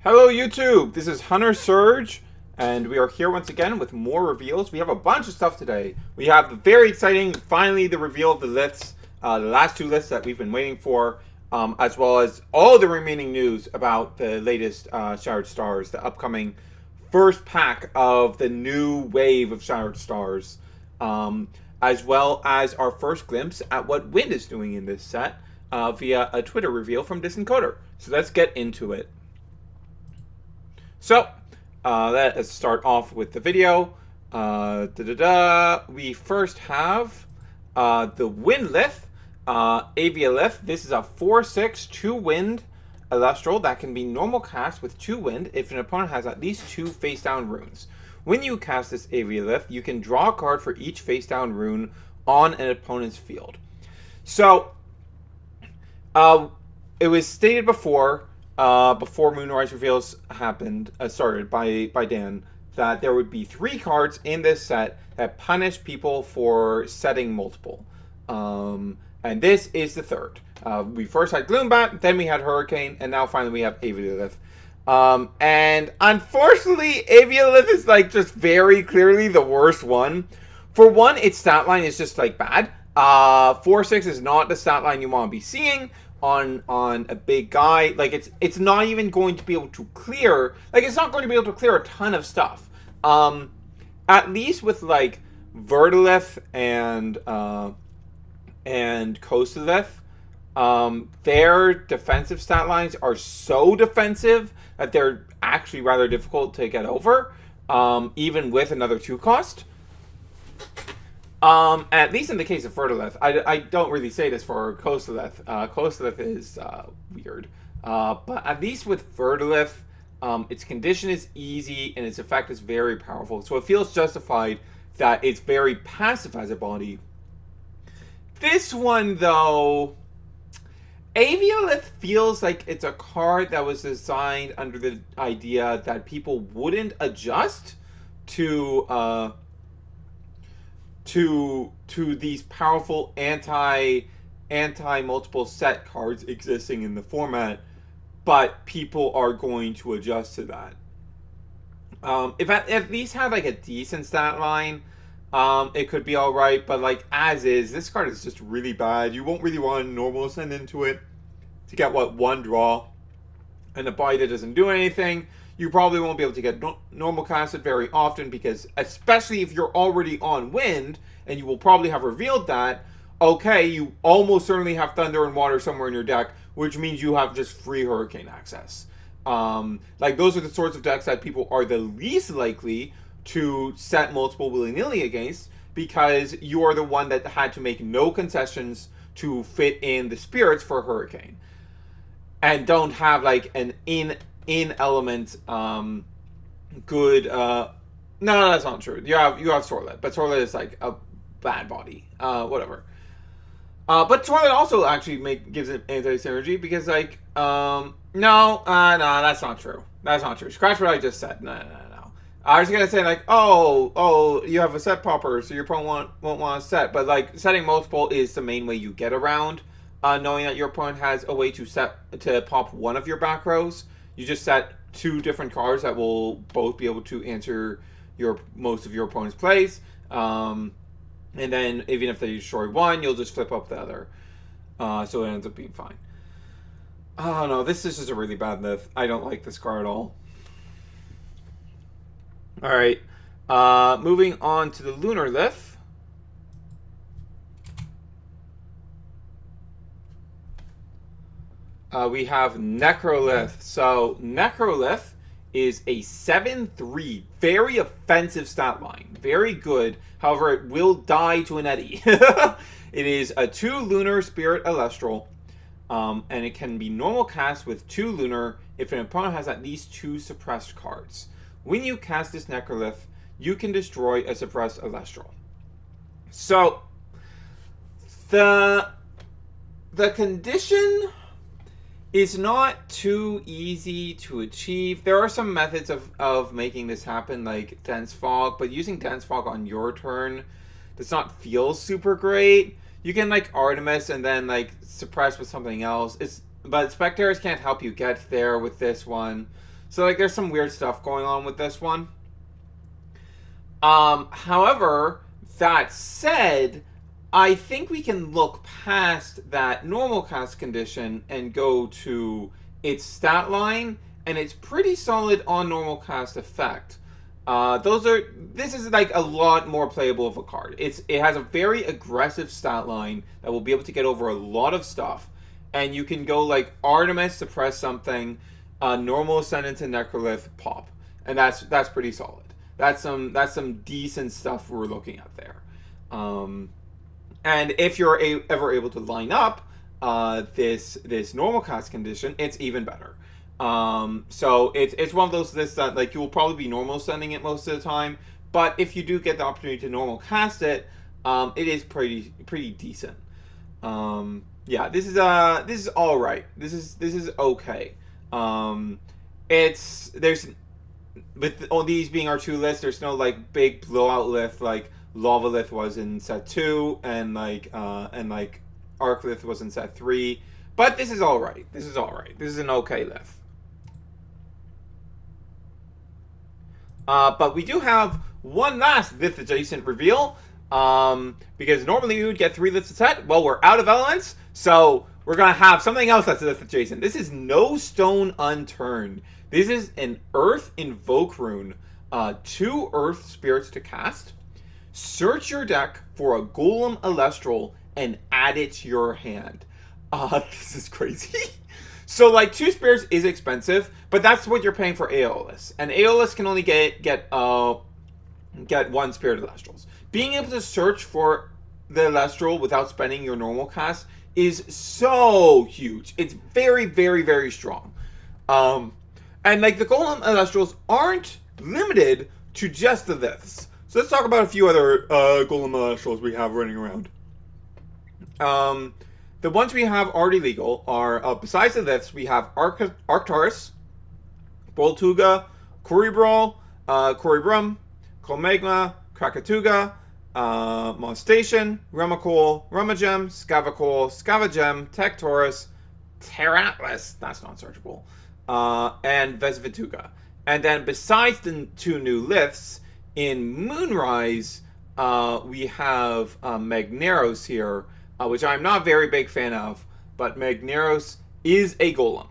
Hello YouTube, this is Hunter Surge, and we are here once again with more reveals. We have a bunch of stuff today. We have the very exciting, finally the reveal of the Liths, the last two lists that we've been waiting for, as well as all the remaining news about the latest Shattered Stars, the upcoming first pack of the new wave of Shattered Stars, as well as our first glimpse at what Wind is doing in this set via a Twitter reveal from Disencoder. So let's get into it. So, let us start off with the video. We first have the Wind Lith, Avia Lith. This is a 4/6 2-wind Elestral that can be normal cast with 2 wind if an opponent has at least 2 face down runes. When you cast this Avia Lith, you can draw a card for each face down rune on an opponent's field. So, it was stated before Moonrise reveals started by Dan, that there would be 3 cards in this set that punish people for setting multiple. And this is the third. We first had Gloombat, then we had Hurricane, and now finally we have Aviolith. And unfortunately, Aviolith is like just very clearly the worst one. For one, its stat line is just like bad. 4/6 is not the stat line you want to be seeing on a big guy. Like it's not even going to be able to clear, like it's not going to be able to clear a ton of stuff. At least with like Verdolith and Coastalith, their defensive stat lines are so defensive that they're actually rather difficult to get over, even with another 2 cost. At least in the case of Verdolith, I don't really say this for Coastalith. Coastalith is weird. But at least with Verdolith, its condition is easy and its effect is very powerful. So it feels justified that it's very passive as a body. This one, though, Aviolith feels like it's a card that was designed under the idea that people wouldn't adjust to these powerful anti multiple set cards existing in the format, but people are going to adjust to that. If at least had like a decent stat line, it could be all right. But like as is, this card is just really bad. You won't really want to normal send into it to get what 1 draw, and a body that doesn't do anything. You probably won't be able to get normal casted very often, because especially if you're already on Wind, and you will probably have revealed that, okay, you almost certainly have Thunder and Water somewhere in your deck, which means you have just free Hurricane access. Like those are the sorts of decks that people are the least likely to set multiple willy-nilly against, because you are the one that had to make no concessions to fit in the spirits for Hurricane, and don't have like an in element good no, that's not true. You have Sorlet, but Sorlet is like a bad body, whatever. But Sorlet also actually gives it anti-synergy, because like no, that's not true. Scratch what I just said. No. I was gonna say like, oh, you have a set popper, so your opponent won't want to set, but like setting multiple is the main way you get around knowing that your opponent has a way to pop one of your back rows. You just set 2 different cards that will both be able to answer most of your opponent's plays. And then even if they destroy one, you'll just flip up the other. So it ends up being fine. Oh no, this is just a really bad Lith. I don't like this card at all. Alright. Moving on to the Lunar Lith. We have Necrolith. So Necrolith is a 7/3, very offensive stat line, very good. However, it will die to an Eddy. It is a 2 lunar spirit Elestral, and it can be normal cast with 2 lunar if an opponent has at least 2 suppressed cards. When you cast this Necrolith, you can destroy a suppressed Elestral. So the condition is not too easy to achieve. There are some methods of making this happen, like Dense Fog, but using Dense Fog on your turn does not feel super great. You can like Artemis and then like suppress with something else. But Spectators can't help you get there with this one. So like there's some weird stuff going on with this one. However, that said, I think we can look past that normal cast condition and go to its stat line, and it's pretty solid on normal cast effect. This is like a lot more playable of a card. It has a very aggressive stat line that will be able to get over a lot of stuff, and you can go like Artemis, suppress something, normal ascendant to Necrolith, pop, and that's pretty solid. That's some decent stuff we're looking at there. And if you're ever able to line up this normal cast condition, it's even better. So it's one of those lists that like you will probably be normal sending it most of the time, but if you do get the opportunity to normal cast it, it is pretty decent. Yeah, this is all right. This is okay. There's with all these being our 2 lists, there's no like big blowout list like Lava Lith was in set 2 and like Arcalith was in set 3. But this is all right. This is an okay list. But we do have one last Lith adjacent reveal. Because normally we would get 3 Liths a set. Well, we're out of elements, so we're gonna have something else that's Lith adjacent. This is No Stone Unturned. This is an Earth Invoke rune. 2 Earth spirits to cast. Search your deck for a Golem Elestral and add it to your hand. This is crazy. So, like, 2 spirits is expensive, but that's what you're paying for Aeolus. And Aeolus can only get 1 Spirit Elestrals. Being able to search for the Elestral without spending your normal cast is so huge. It's very, very, very strong. And, like, the Golem Elestrals aren't limited to just the Liths. So let's talk about a few other Golem Elestrals we have running around. The ones we have already legal are, besides the Liths, we have Arcturus, Boltuga, Coribral, Coribrum, Colmegma, Krakatuga, Monstation, Remakul, Rumagem, Scavacul, Scavagem, Tectorus, Terratlas, that's not searchable, and Vesvituga. And then besides the 2 new Liths, in Moonrise, we have Magneros here, which I'm not a very big fan of, but Magneros is a golem,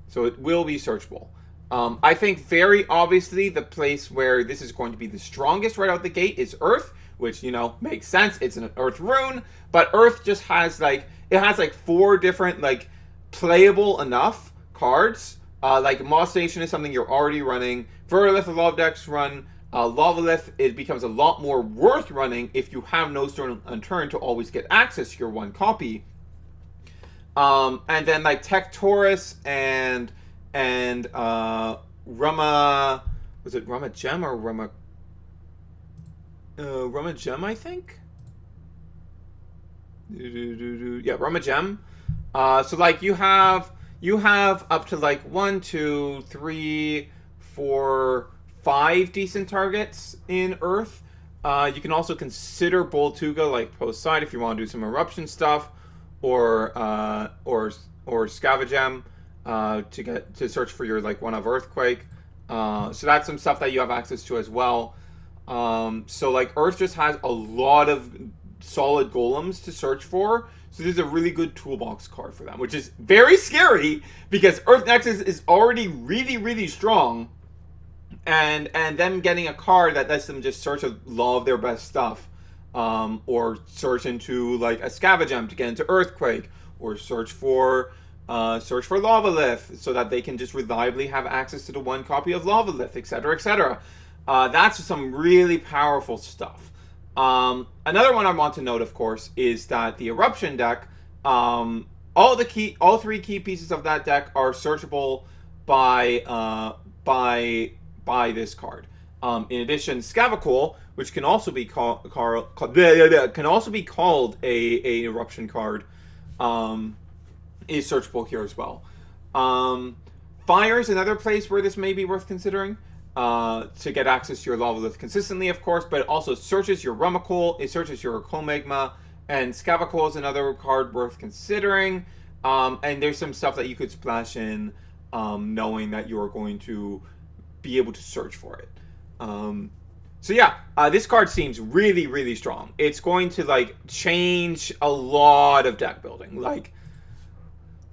so it will be searchable. I think very obviously the place where this is going to be the strongest right out the gate is Earth, which, you know, makes sense. It's an Earth rune, but Earth just has like 4 different like playable enough cards. Like Moss Station is something you're already running. Virulith of Love decks run. Lavalith, it becomes a lot more worth running if you have No Stone Unturned to always get access to your 1 copy. And then like Tectorus and Rama, was it Rama Gem or Rama Gem, I think? Yeah, Rama Gem. So like you have up to like 1, 2, 3, 4, 5 decent targets in Earth. You can also consider Boltuga like post side if you want to do some eruption stuff, or Scavagem to search for your like 1 of Earthquake. So that's some stuff that you have access to as well. So like Earth just has a lot of solid golems to search for. So this is a really good toolbox card for them, which is very scary because Earth Nexus is already really, really strong. And them getting a card that lets them just search a lot of their best stuff, or search into like a Scavagem to get into Earthquake, or search for Lavalith so that they can just reliably have access to the 1 copy of Lavalith, etc., etc. That's some really powerful stuff. Another one I want to note, of course, is that the Eruption deck, all 3 key pieces of that deck are searchable by this card. In addition, Scavacul, which can also be called a eruption card, is searchable here as well. Fire is another place where this may be worth considering to get access to your Lavalith consistently, of course, but it also searches your Rumakul, it searches your Colmegma, and Scavacul is another card worth considering. And there's some stuff that you could splash in knowing that you are going to be able to search for it. So yeah, this card seems really, really strong. It's going to like change a lot of deck building.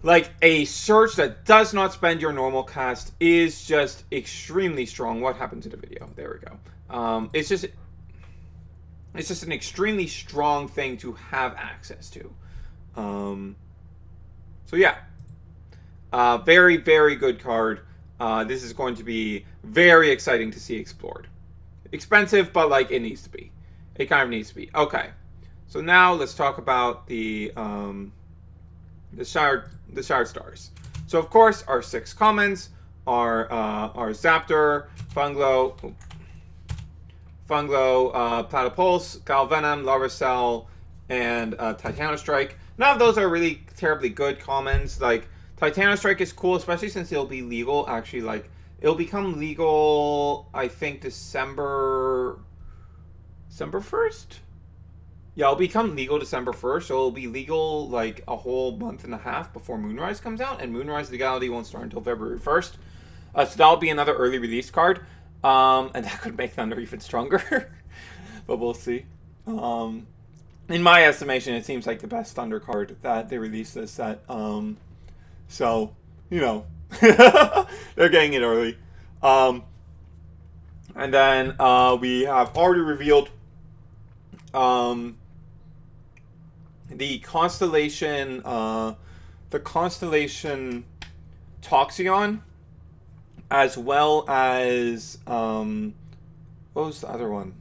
Like a search that does not spend your normal cast is just extremely strong. What happened to the video? There we go. It's just an extremely strong thing to have access to. So yeah, very, very good card. This is going to be very exciting to see explored. Expensive, but like it needs to be. It kind of needs to be. Okay, so now let's talk about the Shattered Stars. So of course our 6 commons are Zaptor, Funglo, Platypulse, Galvenom, Larvacell, and Titanostrike. None of those are really terribly good commons. Like Titanostrike is cool, especially since it'll be legal. Actually, like it'll become legal, I think December 1st. Yeah, it'll become legal December 1st, so it'll be legal like a whole month and a half before Moonrise comes out, and Moonrise legality won't start until February 1st. So that'll be another early release card, and that could make Thunder even stronger, but we'll see. In my estimation, it seems like the best Thunder card that they released this set. So, you know, they're getting it early. And then we have already revealed the constellation Toxion, as well as what was the other one?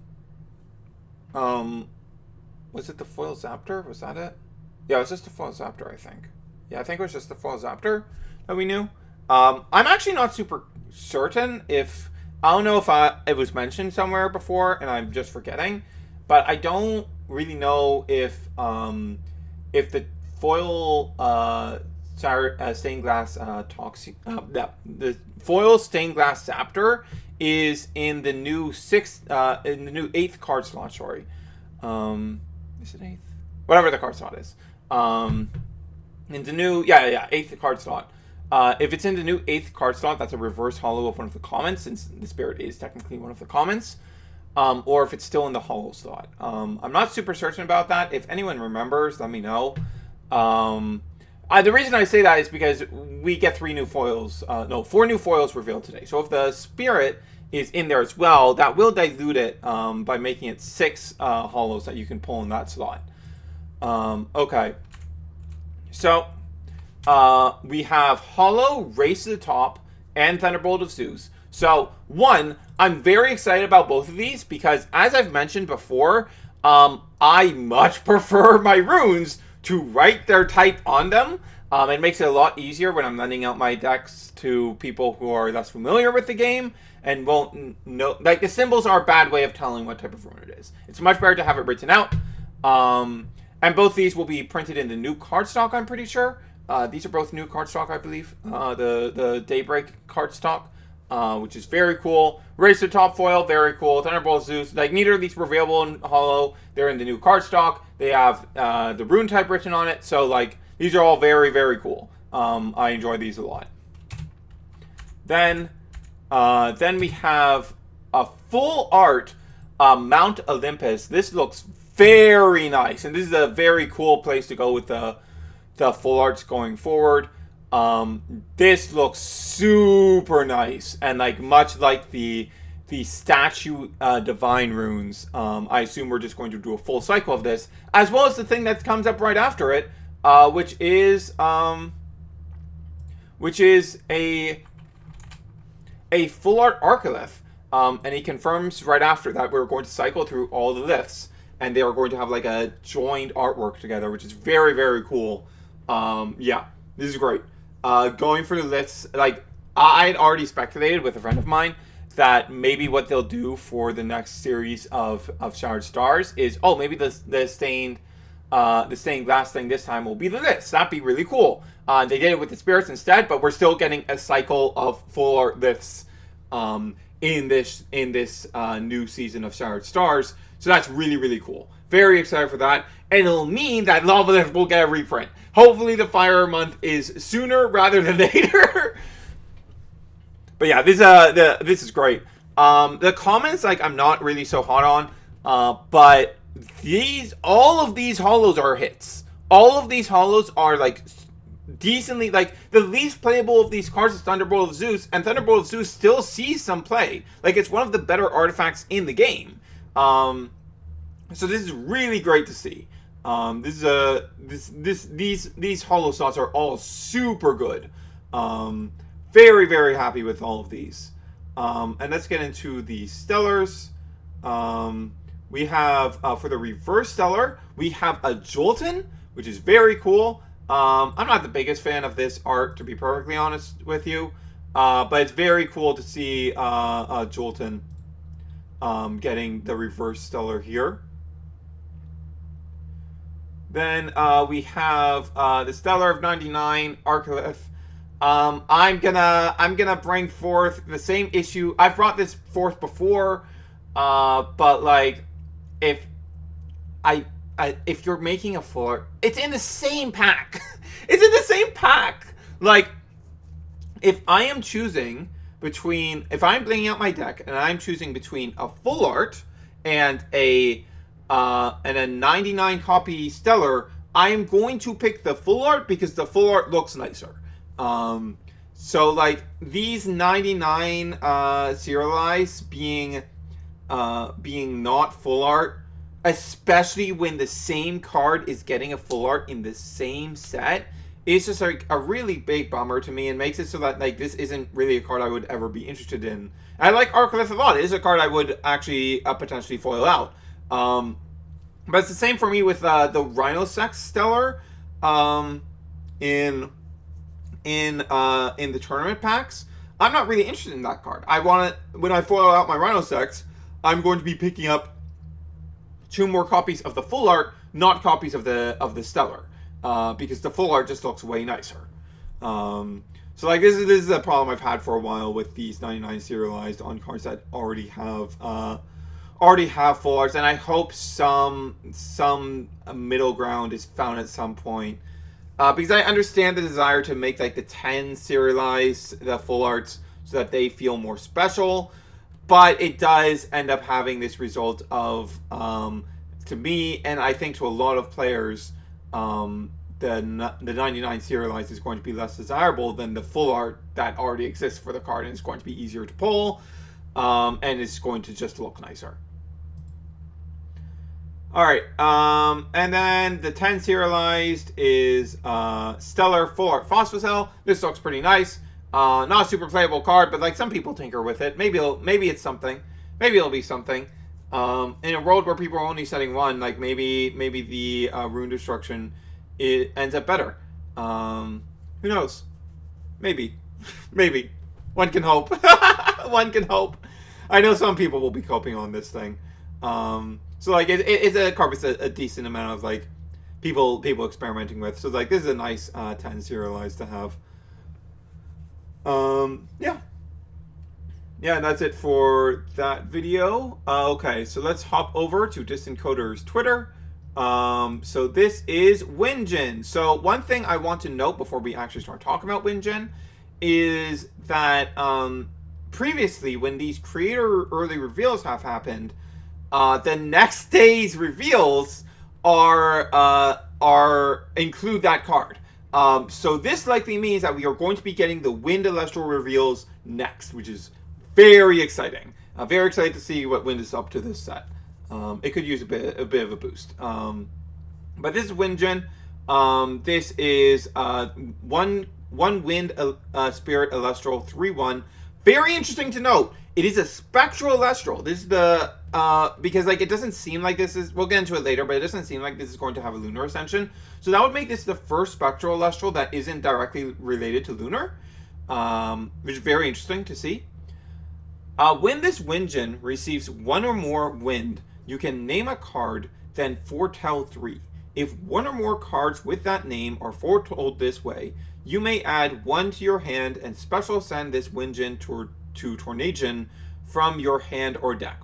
Was it the Foil Zaptor? Was that it? Yeah, it was just the Foil Zaptor, I think. Yeah, I think it was just the Foil Zaptor that we knew. I'm actually not super certain if... I don't know if it was mentioned somewhere before and I'm just forgetting. But I don't really know if the Foil Stained Glass the Foil Stained Glass Zaptor is in the new 8th card slot, sorry. Is it 8th? Whatever the card slot is. In the new, 8th card slot. If it's in the new 8th card slot, that's a reverse holo of one of the commons, since the Spirit is technically one of the commons. Or if it's still in the holo slot. I'm not super certain about that. If anyone remembers, let me know. The reason I say that is because we get 4 new foils revealed today. So if the Spirit is in there as well, that will dilute it by making it 6 holos that you can pull in that slot. Okay. So we have Holo, Race to the Top, and Thunderbolt of Zeus. So, one, I'm very excited about both of these because, as I've mentioned before, I much prefer my runes to write their type on them. It makes it a lot easier when I'm lending out my decks to people who are less familiar with the game and won't know. Like, the symbols are a bad way of telling what type of rune it is. It's much better to have it written out. And both these will be printed in the new cardstock, I'm pretty sure. These are both new cardstock, I believe. The Daybreak cardstock, which is very cool. Race to Top foil, very cool. Thunderbolt Zeus, like neither of these were available in Holo. They're in the new cardstock. They have the rune type written on it. So like these are all very, very cool. I enjoy these a lot. Then we have a full art Mount Olympus. This looks very nice, and this is a very cool place to go with the full arts going forward. This looks super nice, and like much like the statue divine runes. I assume we're just going to do a full cycle of this, as well as the thing that comes up right after it, which is a full art Arcalith. And he confirms right after that we're going to cycle through all the Liths, and they are going to have like a joined artwork together, which is very, very cool. Yeah, this is great. Going for the Liths, like I had already speculated with a friend of mine that maybe what they'll do for the next series of Shattered Stars is, maybe the stained glass thing this time will be the Liths. That'd be really cool. They did it with the spirits instead, but we're still getting a cycle of full art Liths in this new season of Shattered Stars. So that's really, really cool. Very excited for that. And it'll mean that Lava Lift will get a reprint. Hopefully the Fire Month is sooner rather than later. But yeah, this is great. The comments, like, I'm not really so hot on, but all of these holos are hits. All of these holos are like decently, like, the least playable of these cards is Thunderbolt of Zeus, and Thunderbolt of Zeus still sees some play. Like, it's one of the better artifacts in the game. So this is really great to see. These holo slots are all super good. Very, very happy with all of these. And let's get into the Stellars. We have, for the reverse Stellar, we have a Jolton, which is very cool. I'm not the biggest fan of this art, to be perfectly honest with you. But it's very cool to see Jolton getting the reverse Stellar here. Then we have the Stellar of 99, Arcalith. I'm gonna bring forth the same issue. I've brought this forth before, but like, if you're making a full art, it's in the same pack. It's in the same pack. Like, if I am choosing between, if I'm bringing out my deck and I'm choosing between a full art and a 99 copy Stellar, I am going to pick the full art because the full art looks nicer. So like, these 99 serialized being not full art, especially when the same card is getting a full art in the same set, it's just like a really big bummer to me, and makes it so that, like, this isn't really a card I would ever be interested in. I like Arcalith a lot. It is a card I would actually potentially foil out. But it's the same for me with the Rhinosex Stellar in the tournament packs. I'm not really interested in that card. When I foil out my Rhinosex, I'm going to be picking up 2 more copies of the full art, not copies of the Stellar, because the full art just looks way nicer. So like, this is a problem I've had for a while with these 99 serialized on cards that already have full arts, and I hope some middle ground is found at some point, because I understand the desire to make like the 10 serialized the full arts so that they feel more special, but it does end up having this result of, to me, and I think to a lot of players, the 99 serialized is going to be less desirable than the full art that already exists for the card, and it's going to be easier to pull, and it's going to just look nicer. Alright, and then the 10 serialized is Stellar Full Art Phosphocell. This looks pretty nice. Not a super playable card, but like, some people tinker with it. Maybe it's something. Maybe it'll be something. In a world where people are only setting 1, like, maybe the Rune Destruction, it ends up better. Who knows? Maybe. Maybe. One can hope. One can hope. I know some people will be coping on this thing. So like, it's a card with a decent amount of like people experimenting with. So like, this is a nice 10 serialized to have. Yeah, and that's it for that video. Okay, so let's hop over to Distant Coder's Twitter. So this is Winjin. So one thing I want to note before we actually start talking about Winjin is that previously, when these creator early reveals have happened, the next day's reveals include that card. So this likely means that we are going to be getting the Wind Elestral reveals next, which is very exciting. Very excited to see what Wind is up to this set. It could use a bit of a boost. But this is Winjin. This is one Wind Spirit Elestral 3/1. Very interesting to note. It is a Spectral Elestral. This is the because like, it doesn't seem like this is, we'll get into it later, but it doesn't seem like this is going to have a Lunar Ascension. So that would make this the first Spectral Elestral that isn't directly related to Lunar, which is very interesting to see. When this Winjin receives 1 or more Wind, you can name a card, then foretell 3. If 1 or more cards with that name are foretold this way, you may add 1 to your hand and special send this Winjin to Tornadin from your hand or deck.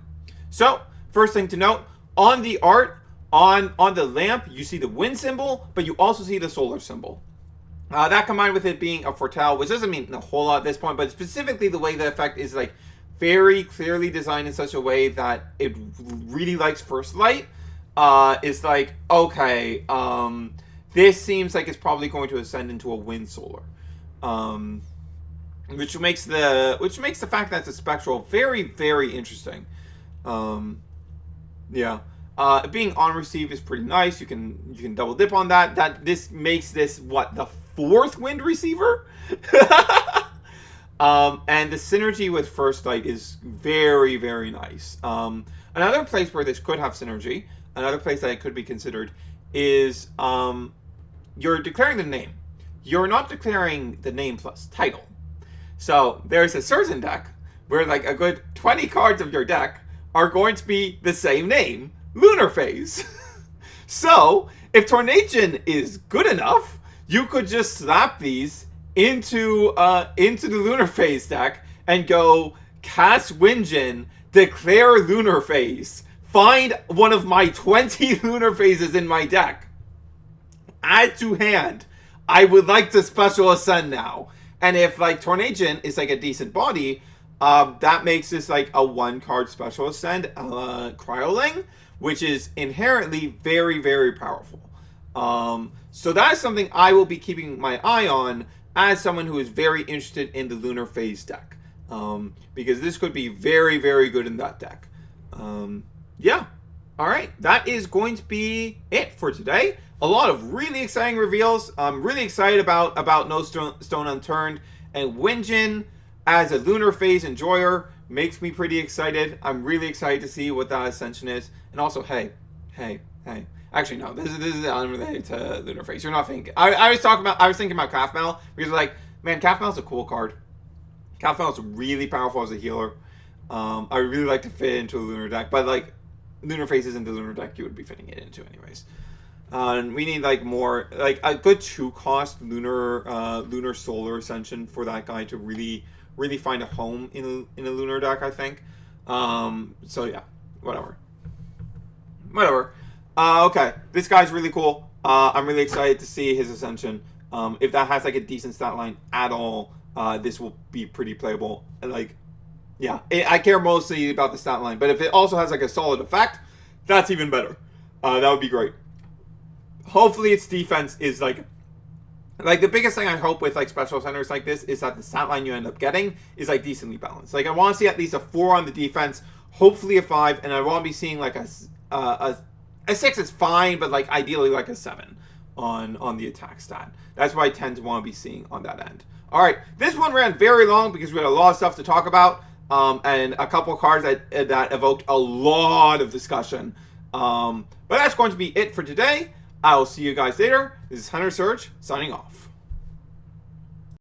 So, first thing to note, on the art, on the lamp, you see the wind symbol, but you also see the solar symbol. That combined with it being a foretell, which doesn't mean a whole lot at this point, but specifically the way the effect is like very clearly designed in such a way that it really likes first light, is like, okay, this seems like it's probably going to ascend into a wind solar. Which makes the fact that it's a spectral very, very interesting. Yeah. Being on receive is pretty nice. You can double dip on that. This makes this what, the 4th wind receiver? And the synergy with First Light is very, very nice. Another place where this could have synergy, another place that it could be considered, is you're declaring the name. You're not declaring the name plus title. So there's a certain deck where like a good 20 cards of your deck are going to be the same name, Lunar Phase. So if Tornation is good enough, you could just slap these into the Lunar Phase deck and go cast Windjin, declare Lunar Phase, find one of my 20 Lunar Phases in my deck, add to hand. I would like to special ascend now. And if like Tornation is like a decent body, that makes this like a 1-card special ascend, Cryoling, which is inherently very, very powerful. So that is something I will be keeping my eye on as someone who is very interested in the Lunar Phase deck. Because this could be very, very good in that deck. Yeah. Alright, that is going to be it for today. A lot of really exciting reveals. I'm really excited about No Stone Unturned. And Windjin as a Lunar Phase enjoyer makes me pretty excited. I'm really excited to see what that Ascension is. And also, hey. Actually, no, this is unrelated to Lunar Phase. You're not thinking. I was thinking about Calfmel, because like, man, Calfmel's a cool card. Calfmel's really powerful as a healer. I would really like to fit it into a Lunar deck, but like, Lunar Phase isn't the Lunar deck you would be fitting it into anyways. And we need like more, like a good 2-cost lunar solar ascension for that guy to really find a home in a Lunar deck, I think. So yeah, whatever. Okay, this guy's really cool. I'm really excited to see his ascension. If that has like a decent stat line at all, this will be pretty playable. Like, yeah, I care mostly about the stat line, but if it also has like a solid effect, that's even better. That would be great. Hopefully its defense is like the biggest thing I hope with like special centers like this is that the stat line you end up getting is like decently balanced. Like I want to see at least a 4 on the defense, hopefully a 5, and I want to be seeing like a 6 is fine, but like ideally like a 7 on the attack stat. That's what I tend to want to be seeing on that end. All right, this one ran very long because we had a lot of stuff to talk about, and a couple cards that evoked a lot of discussion. But that's going to be it for today. I will see you guys later. This is Hunter Surge, signing off.